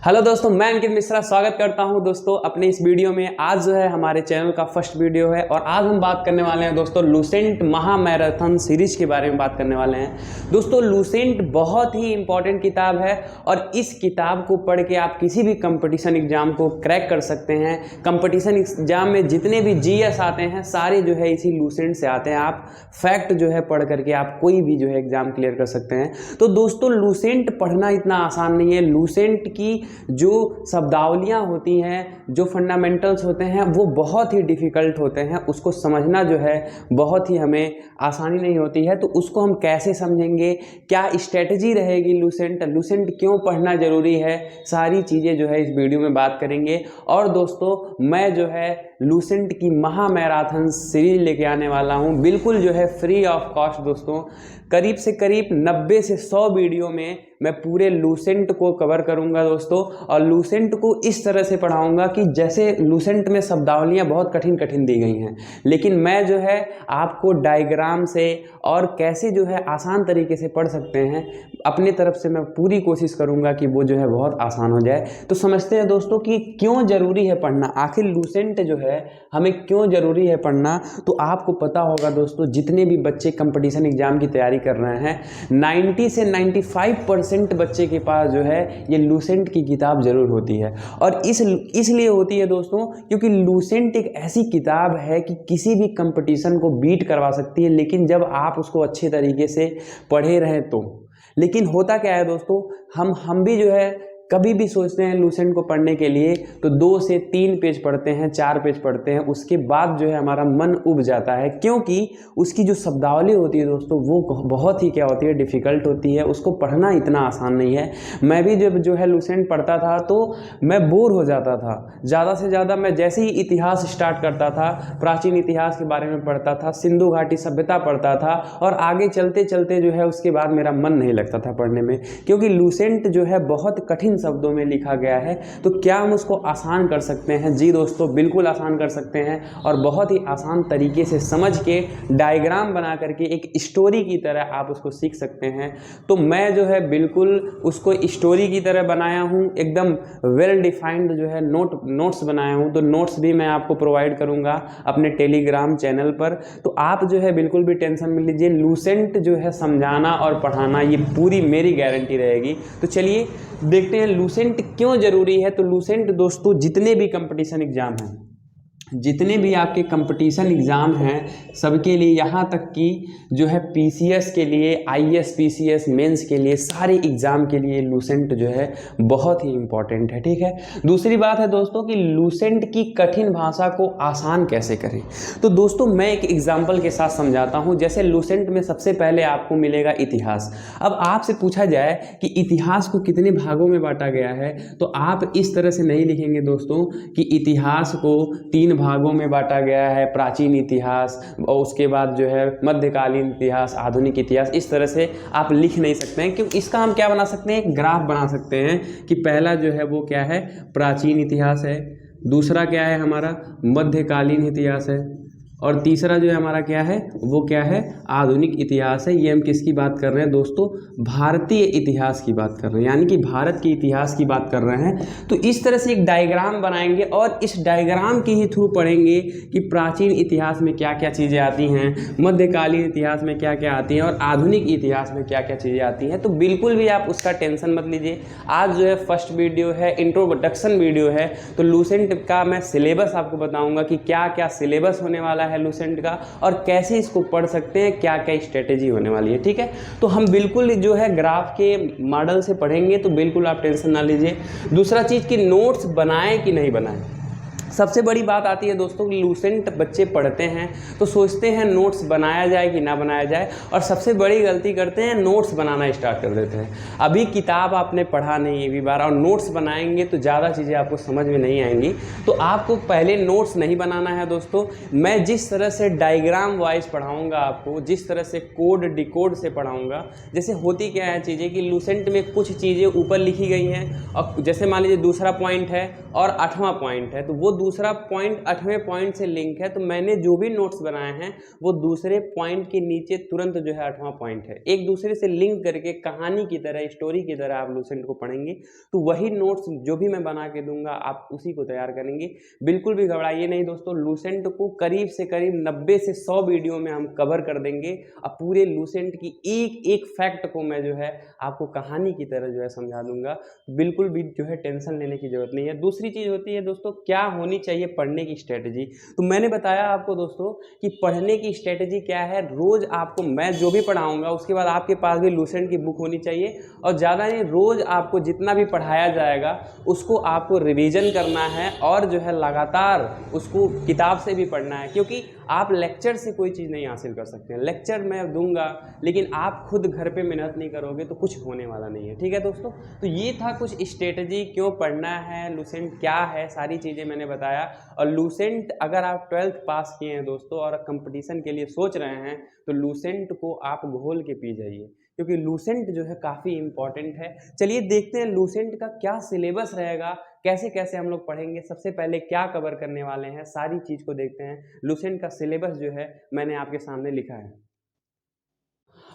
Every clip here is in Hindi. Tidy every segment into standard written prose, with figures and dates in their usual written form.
हेलो दोस्तों, मैं अंकित मिश्रा स्वागत करता हूं दोस्तों अपने इस वीडियो में। आज जो है हमारे चैनल का फर्स्ट वीडियो है और आज हम बात करने वाले हैं दोस्तों लूसेंट महा मैराथन सीरीज के बारे में बात करने वाले हैं। दोस्तों लूसेंट बहुत ही इंपॉर्टेंट किताब है और इस किताब को पढ़ के आप किसी भी कंपटीशन एग्जाम को क्रैक कर सकते हैं। कंपटीशन एग्जाम में जितने भी जीएस आते हैं सारे जो है इसी लूसेंट से आते हैं। आप फैक्ट जो है पढ़ करके आप कोई भी जो है एग्जाम क्लियर कर सकते हैं। तो दोस्तों लूसेंट पढ़ना इतना आसान नहीं है। लूसेंट की जो शब्दावलियाँ होती हैं, जो फंडामेंटल्स होते हैं वो बहुत ही डिफ़िकल्ट होते हैं। उसको समझना जो है बहुत ही हमें आसानी नहीं होती है। तो उसको हम कैसे समझेंगे, क्या स्ट्रेटजी रहेगी लूसेंट क्यों पढ़ना ज़रूरी है, सारी चीज़ें जो है इस वीडियो में बात करेंगे। और दोस्तों मैं जो है लूसेंट की महा मैराथन सीरीज लेके आने वाला हूँ, बिल्कुल जो है फ्री ऑफ कॉस्ट। दोस्तों करीब से करीब 90 से 100 वीडियो में मैं पूरे लूसेंट को कवर करूंगा दोस्तों, और लूसेंट को इस तरह से पढ़ाऊंगा कि जैसे लूसेंट में शब्दावलियाँ बहुत कठिन कठिन दी गई हैं, लेकिन मैं जो है आपको डायग्राम से और कैसे जो है आसान तरीके से पढ़ सकते हैं अपनी तरफ से मैं पूरी कोशिश करूंगा कि वो जो है बहुत आसान हो जाए। तो समझते हैं दोस्तों कि क्यों ज़रूरी है पढ़ना, आखिर लूसेंट जो है हमें क्यों ज़रूरी है पढ़ना। तो आपको पता होगा दोस्तों, जितने भी बच्चे कंपटीशन एग्जाम की तैयारी कर रहे हैं 90 से 95% बच्चे के पास जो है ये लूसेंट की किताब ज़रूर होती है। और इसलिए होती है दोस्तों क्योंकि लूसेंट एक ऐसी किताब है कि किसी भी कंपटीशन को बीट करवा सकती है, लेकिन जब आप उसको अच्छे तरीके से पढ़े रहें तो। लेकिन होता क्या है दोस्तों, हम भी जो है कभी भी सोचते हैं लूसेंट को पढ़ने के लिए तो 2 से 3 पेज पढ़ते हैं, 4 पेज पढ़ते हैं, उसके बाद जो है हमारा मन उब जाता है, क्योंकि उसकी जो शब्दावली होती है दोस्तों वो बहुत ही क्या होती है, डिफ़िकल्ट होती है। उसको पढ़ना इतना आसान नहीं है। मैं भी जब जो है लूसेंट पढ़ता था तो मैं बोर हो जाता था। ज़्यादा से ज़्यादा मैं जैसे ही इतिहास स्टार्ट करता था, प्राचीन इतिहास के बारे में पढ़ता था, सिंधु घाटी सभ्यता पढ़ता था, और आगे चलते चलते जो है उसके बाद मेरा मन नहीं लगता था पढ़ने में, क्योंकि लूसेंट जो है बहुत कठिन शब्दों में लिखा गया है। तो क्या हम उसको आसान कर सकते हैं? जी दोस्तों बिल्कुल आसान कर सकते हैं, और बहुत ही आसान तरीके से समझ के डायग्राम बना करके एक स्टोरी की तरह आप उसको सीख सकते हैं। तो मैं जो है बिल्कुल उसको स्टोरी की तरह बनाया हूँ, एकदम वेल डिफाइंड जो है नोट्स बनाया हूँ। तो नोट्स भी मैं आपको प्रोवाइड करूँगा अपने टेलीग्राम चैनल पर। तो आप जो है बिल्कुल भी टेंशन मत लीजिए, लूसेंट जो है समझाना और पढ़ाना ये पूरी मेरी गारंटी रहेगी। तो चलिए देखते हैं लूसेंट क्यों ज़रूरी है। तो लूसेंट दोस्तों जितने भी कंपटीशन एग्ज़ाम हैं, जितने भी आपके कंपटीशन एग्ज़ाम हैं सबके लिए, यहाँ तक कि जो है पीसीएस के लिए, आईएएस पीसीएस मेंस के लिए, सारे एग्ज़ाम के लिए लूसेंट जो है बहुत ही इम्पॉर्टेंट है। ठीक है, दूसरी बात है दोस्तों कि लूसेंट की कठिन भाषा को आसान कैसे करें। तो दोस्तों मैं एक एग्जाम्पल के साथ समझाता हूँ। जैसे लूसेंट में सबसे पहले आपको मिलेगा इतिहास। अब आपसे पूछा जाए कि इतिहास को कितने भागों में बांटा गया है, तो आप इस तरह से नहीं लिखेंगे दोस्तों कि इतिहास को 3 भागों में बांटा गया है, प्राचीन इतिहास और उसके बाद जो है मध्यकालीन इतिहास, आधुनिक इतिहास। इस तरह से आप लिख नहीं सकते हैं, क्योंकि इसका हम क्या बना सकते हैं, एक ग्राफ बना सकते हैं कि पहला जो है वो क्या है, प्राचीन इतिहास है, दूसरा क्या है हमारा मध्यकालीन इतिहास है, और तीसरा जो है हमारा क्या है, वो क्या है, आधुनिक इतिहास है। ये हम किसकी बात कर रहे हैं दोस्तों, भारतीय इतिहास की बात कर रहे हैं, यानी कि भारत के इतिहास की बात कर रहे हैं। तो इस तरह से एक डायग्राम बनाएंगे और इस डायग्राम के ही थ्रू पढ़ेंगे कि प्राचीन इतिहास में क्या क्या चीज़ें आती हैं, मध्यकालीन इतिहास में क्या क्या आती हैं, और आधुनिक इतिहास में क्या क्या चीज़ें आती हैं। तो बिल्कुल भी आप उसका टेंशन मत लीजिए। आज जो है फर्स्ट वीडियो है, इंट्रोडक्शन वीडियो है। तो लूसेंट का मैं सिलेबस आपको बताऊँगा कि क्या क्या सिलेबस होने वाला है लूसेंट का, और कैसे इसको पढ़ सकते हैं, क्या क्या स्ट्रेटेजी होने वाली है। ठीक है, तो हम बिल्कुल जो है ग्राफ के मॉडल से पढ़ेंगे, तो बिल्कुल आप टेंशन ना लीजिए। दूसरा चीज़ कि नोट्स बनाएं कि नहीं बनाएं। सबसे बड़ी बात आती है दोस्तों कि लूसेंट बच्चे पढ़ते हैं तो सोचते हैं नोट्स बनाया जाए कि ना बनाया जाए, और सबसे बड़ी गलती करते हैं, नोट्स बनाना स्टार्ट कर देते हैं। अभी किताब आपने पढ़ा नहीं है बार, और नोट्स बनाएंगे तो ज़्यादा चीज़ें आपको समझ में नहीं आएंगी। तो आपको पहले नोट्स नहीं बनाना है दोस्तों। मैं जिस तरह से डायग्राम वाइज पढ़ाऊँगा आपको, जिस तरह से कोड डिकोड से पढ़ाऊँगा, जैसे होती क्या है चीज़ें कि लूसेंट में कुछ चीज़ें ऊपर लिखी गई हैं, और जैसे मान लीजिए दूसरा पॉइंट है और 8वां पॉइंट है, तो वो दूसरा पॉइंट 8वें पॉइंट से लिंक है, तो मैंने जो भी नोट्स बनाए हैं वो दूसरे पॉइंट के नीचे तुरंत जो है 8वां पॉइंट है, एक दूसरे से लिंक करके कहानी की तरह, स्टोरी की तरह आप लूसेंट को पढ़ेंगे तो वही नोट्स जो भी मैं बना के दूंगा आप उसी को तैयार करेंगे। बिल्कुल भी घबराइए नहीं दोस्तों, लूसेंट को करीब से करीब 90 से 100 वीडियो में हम कवर कर देंगे। अब पूरे लूसेंट की एक एक फैक्ट को मैं जो है आपको कहानी की तरह जो है समझा दूंगा, बिल्कुल भी जो है टेंशन लेने की जरूरत नहीं है। दूसरी चीज होती है दोस्तों, क्या होनी चाहिए पढ़ने की स्ट्रेटजी। तो मैंने बताया आपको दोस्तों कि पढ़ने की स्ट्रेटजी क्या है। रोज आपको मैं जो भी पढ़ाऊंगा उसके बाद आपके पास भी लूसेंट की बुक होनी चाहिए, और ज़्यादा नहीं, रोज आपको जितना भी पढ़ाया जाएगा उसको आपको रिवीजन करना है और जो है लगातार उसको किताब से भी पढ़ना है, क्योंकि आप लेक्चर से कोई चीज़ नहीं हासिल कर सकते हैं। लेक्चर मैं दूंगा लेकिन आप खुद घर पे मेहनत नहीं करोगे तो कुछ होने वाला नहीं है। ठीक है दोस्तों, तो ये था कुछ स्ट्रेटजी, क्यों पढ़ना है, लूसेंट क्या है, सारी चीज़ें मैंने बताया। और लूसेंट अगर आप 12th पास किए हैं दोस्तों और कंपटीशन के लिए सोच रहे हैं तो लूसेंट को आप घोल के पी जाइए, क्योंकि लूसेंट जो है काफ़ी इंपॉर्टेंट है। चलिए देखते हैं लूसेंट का क्या सिलेबस रहेगा, कैसे कैसे हम लोग पढ़ेंगे, सबसे पहले क्या कवर करने वाले हैं, सारी चीज़ को देखते हैं। लूसेंट का सिलेबस जो है मैंने आपके सामने लिखा है।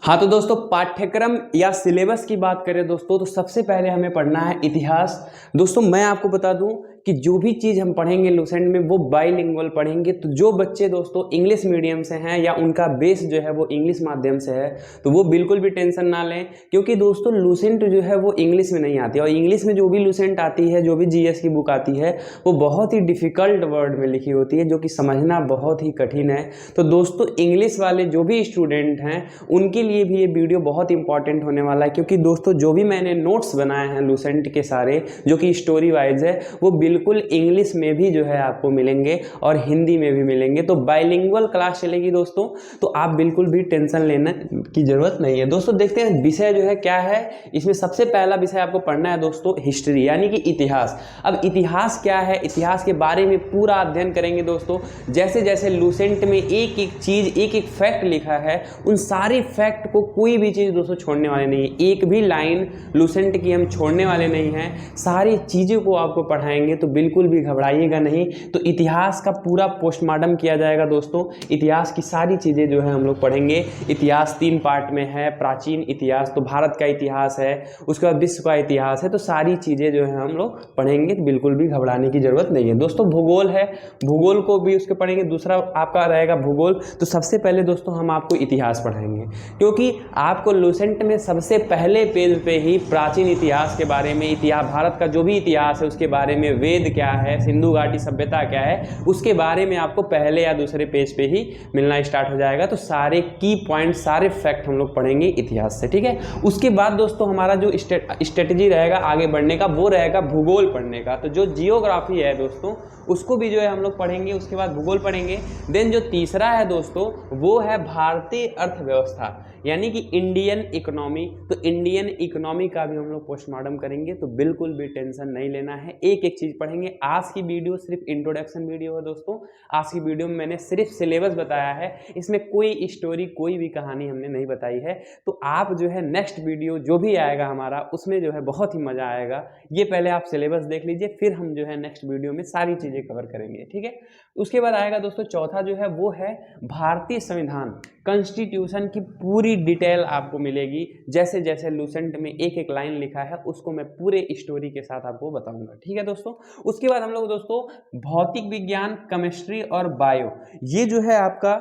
हाँ तो दोस्तों, पाठ्यक्रम या सिलेबस की बात करें दोस्तों तो सबसे पहले हमें पढ़ना है इतिहास। दोस्तों मैं आपको बता दूं कि जो भी चीज़ हम पढ़ेंगे लूसेंट में वो बाइलिंगुअल पढ़ेंगे। तो जो बच्चे दोस्तों इंग्लिश मीडियम से हैं या उनका बेस जो है वो इंग्लिश माध्यम से है तो वो बिल्कुल भी टेंशन ना लें, क्योंकि दोस्तों लूसेंट जो है वो इंग्लिश में नहीं आती, और इंग्लिश में जो भी लूसेंट आती है, जो भी जीएस की बुक आती है वो बहुत ही डिफ़िकल्ट वर्ड में लिखी होती है, जो कि समझना बहुत ही कठिन है। तो दोस्तों इंग्लिश वाले जो भी स्टूडेंट हैं उनके लिए भी ये वीडियो बहुत इंपॉर्टेंट होने वाला है, क्योंकि दोस्तों जो भी मैंने नोट्स बनाए हैं लूसेंट के सारे जो कि स्टोरी वाइज है वो बिल्कुल इंग्लिश में भी जो है आपको मिलेंगे और हिंदी में भी मिलेंगे। तो बाइलिंगुअल क्लास चलेगी दोस्तों, तो आप बिल्कुल भी टेंशन लेने की जरूरत नहीं है। दोस्तों देखते हैं विषय जो है क्या है। इसमें सबसे पहला विषय आपको पढ़ना है दोस्तों हिस्ट्री, यानी कि इतिहास। अब इतिहास क्या है, इतिहास के बारे में पूरा अध्ययन करेंगे दोस्तों। जैसे जैसे लूसेंट में एक एक चीज, एक एक फैक्ट लिखा है, उन सारे फैक्ट को कोई भी चीज दोस्तों छोड़ने वाले नहीं है, एक भी लाइन लूसेंट की हम छोड़ने वाले नहीं हैं। सारी चीजों को आपको पढ़ाएंगे, तो बिल्कुल भी घबराइएगा नहीं। तो इतिहास का पूरा पोस्टमार्टम किया जाएगा दोस्तों। इतिहास की सारी चीजें जो है हम लोग पढ़ेंगे। इतिहास 3 पार्ट में है, प्राचीन इतिहास तो भारत का इतिहास है, उसके बाद विश्व का इतिहास है, तो सारी चीजें जो है हम लोग पढ़ेंगे, तो बिल्कुल भी घबराने की जरूरत नहीं है। दोस्तों भूगोल है, भूगोल को भी उसके पढ़ेंगे। दूसरा आपका रहेगा भूगोल। तो सबसे पहले दोस्तों हम आपको इतिहास पढ़ाएंगे, क्योंकि आपको लूसेंट में सबसे पहले पेज पे ही प्राचीन इतिहास के बारे में, इतिहास भारत का जो भी इतिहास है उसके बारे में, वेद क्या है, सिंधु घाटी सभ्यता क्या है, उसके बारे में आपको पहले या दूसरे पेज पे ही मिलना स्टार्ट हो जाएगा। तो सारे की पॉइंट, सारे फैक्ट हम लोग पढ़ेंगे इतिहास से। ठीक है, उसके बाद दोस्तों हमारा जो स्ट्रेटजी रहेगा आगे बढ़ने का वो रहेगा भूगोल पढ़ने का। तो जो जियोग्राफी है दोस्तों उसको भी जो है हम लोग पढ़ेंगे, उसके बाद भूगोल पढ़ेंगे। देन जो तीसरा है दोस्तों वो है भारतीय अर्थव्यवस्था, यानी कि इंडियन इकोनॉमी। तो इंडियन इकोनॉमी का भी हम लोग पोस्टमार्टम करेंगे, तो बिल्कुल भी टेंशन नहीं लेना है, एक एक चीज़ पढ़ेंगे। आज की वीडियो सिर्फ इंट्रोडक्शन वीडियो है दोस्तों। आज की वीडियो में मैंने सिर्फ सिलेबस बताया है, इसमें कोई स्टोरी, कोई भी कहानी हमने नहीं बताई है। तो आप जो है नेक्स्ट वीडियो जो भी आएगा हमारा उसमें जो है बहुत ही मज़ा आएगा। ये पहले आप सिलेबस देख लीजिए, फिर हम जो है नेक्स्ट वीडियो में सारी चीज़ें कवर करेंगे। ठीक है, उसके बाद आएगा दोस्तों चौथा जो है वो है भारतीय संविधान, कॉन्स्टिट्यूशन की पूरी डिटेल आपको मिलेगी। जैसे जैसे लूसेंट में एक एक लाइन लिखा है उसको मैं पूरे स्टोरी के साथ आपको बताऊंगा। ठीक है दोस्तों, उसके बाद हम लोग दोस्तों भौतिक विज्ञान, केमिस्ट्री और बायो, ये जो है आपका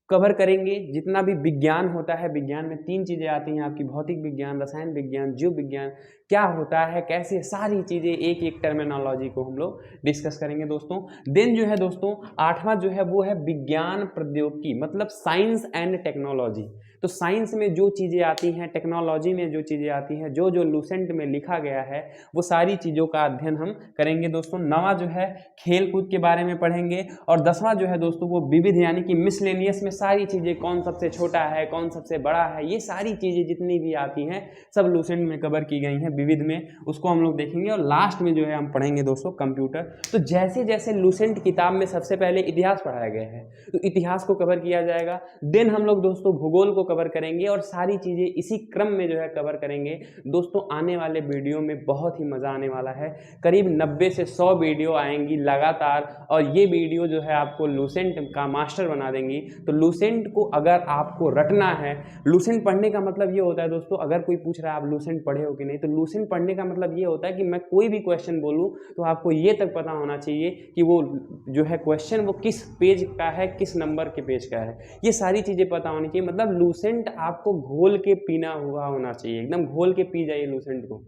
कवर करेंगे। जितना भी विज्ञान होता है, विज्ञान में 3 चीज़ें आती हैं आपकी, भौतिक विज्ञान, रसायन विज्ञान, जीव विज्ञान, क्या होता है, कैसे, सारी चीज़ें एक एक टर्मिनोलॉजी को हम लोग डिस्कस करेंगे दोस्तों। देन जो है दोस्तों 8वां जो है वो है विज्ञान प्रौद्योगिकी, मतलब साइंस एंड टेक्नोलॉजी। तो साइंस में जो चीज़ें आती हैं, टेक्नोलॉजी में जो चीज़ें आती हैं, जो जो लूसेंट में लिखा गया है वो सारी चीज़ों का अध्ययन हम करेंगे दोस्तों। 9वां जो है खेल कूद के बारे में पढ़ेंगे, और 10वां जो है दोस्तों वो विविध, यानी कि मिसलेनियस में सारी चीज़ें, कौन सबसे छोटा है, कौन सबसे बड़ा है, ये सारी चीज़ें जितनी भी आती हैं सब लूसेंट में कवर की गई हैं विविध में, उसको हम लोग देखेंगे। और लास्ट में जो है हम पढ़ेंगे दोस्तों कंप्यूटर। तो जैसे जैसे लूसेंट किताब में सबसे पहले इतिहास पढ़ाया गया है तो इतिहास को कवर किया जाएगा। देन हम लोग दोस्तों भूगोल को कवर करेंगे और सारी चीज़ें इसी क्रम में जो है कवर करेंगे। दोस्तों आने वाले वीडियो में बहुत ही मज़ा आने वाला है, करीब 90 से 100 वीडियो आएंगी लगातार, और ये वीडियो जो है आपको लूसेंट का मास्टर बना देंगी। तो लूसेंट को अगर आपको रटना है, लूसेंट पढ़ने का मतलब ये होता है दोस्तों, अगर कोई पूछ रहा है आप लूसेंट पढ़े हो कि नहीं, तो लूसेंट पढ़ने का मतलब ये होता है कि मैं कोई भी क्वेश्चन बोलूँ तो आपको ये तक पता होना चाहिए कि वो जो है क्वेश्चन वो किस पेज का है, किस नंबर के पेज का है, ये सारी चीज़ें पता होनी चाहिए। मतलब लूसेंट आपको घोल के पीना हुआ होना चाहिए, एकदम घोल के पी जाइए लूसेंट को।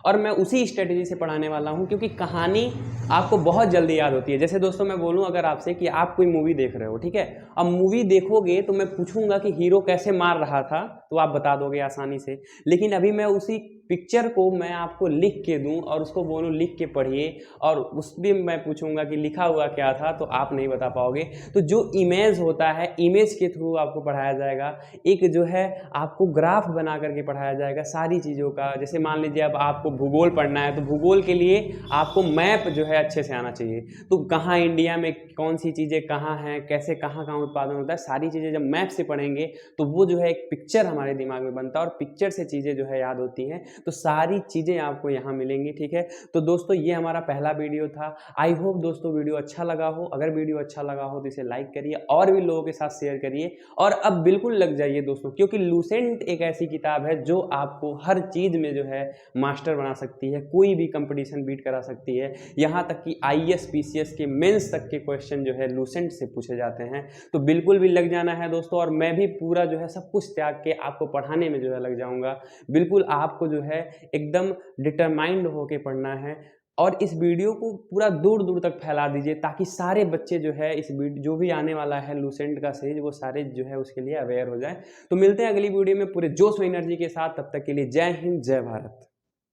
और मैं उसी स्ट्रेटजी से पढ़ाने वाला हूँ, क्योंकि कहानी आपको बहुत जल्दी याद होती है। जैसे दोस्तों मैं बोलूँ अगर आपसे कि आप कोई मूवी देख रहे हो, ठीक है, अब मूवी देखोगे तो मैं पूछूंगा कि हीरो कैसे मार रहा था, तो आप बता दोगे आसानी से। लेकिन अभी मैं उसी पिक्चर को मैं आपको लिख के दूं और उसको बोलूं लिख के पढ़िए, और उस भी मैं पूछूंगा कि लिखा हुआ क्या था, तो आप नहीं बता पाओगे। तो जो इमेज होता है, इमेज के थ्रू आपको पढ़ाया जाएगा। एक जो है आपको ग्राफ बना करके पढ़ाया जाएगा सारी चीज़ों का। जैसे मान लीजिए अब आपको भूगोल पढ़ना है, तो भूगोल के लिए आपको मैप जो है अच्छे से आना चाहिए। तो कहाँ इंडिया में कौन सी चीज़ें कहाँ हैं, कैसे कहाँ कहाँ उत्पादन होता है, सारी चीज़ें जब मैप से पढ़ेंगे तो वो जो है एक पिक्चर हमारे दिमाग में बनता है, और पिक्चर से चीज़ें जो है याद होती हैं। तो सारी चीज़ें आपको यहाँ मिलेंगी, ठीक है। तो दोस्तों ये हमारा पहला वीडियो था। आई होप दोस्तों वीडियो अच्छा लगा हो। अगर वीडियो अच्छा लगा हो तो इसे लाइक करिए और भी लोगों के साथ शेयर करिए, और अब बिल्कुल लग जाइए दोस्तों, क्योंकि लूसेंट एक ऐसी किताब है जो आपको हर चीज़ में जो है मास्टर बना सकती है, कोई भी कंपटीशन बीट करा सकती है। यहाँ तक कि IAS PCS के मेंस तक के क्वेश्चन जो है लूसेंट से पूछे जाते हैं। तो बिल्कुल भी लग जाना है दोस्तों, और मैं भी पूरा जो है सब कुछ त्याग के आपको पढ़ाने में जो है लग जाऊंगा। बिल्कुल आपको जो है एकदम डिटरमाइंड होके पढ़ना है, और इस वीडियो को पूरा दूर दूर तक फैला दीजिए, ताकि सारे बच्चे जो है इस वीडियो जो भी आने वाला है लूसेंट का सीरीज, वो सारे जो है उसके लिए अवेयर हो जाए। तो मिलते हैं अगली वीडियो में पूरे जोश और एनर्जी के साथ। तब तक के लिए जय हिंद, जय भारत।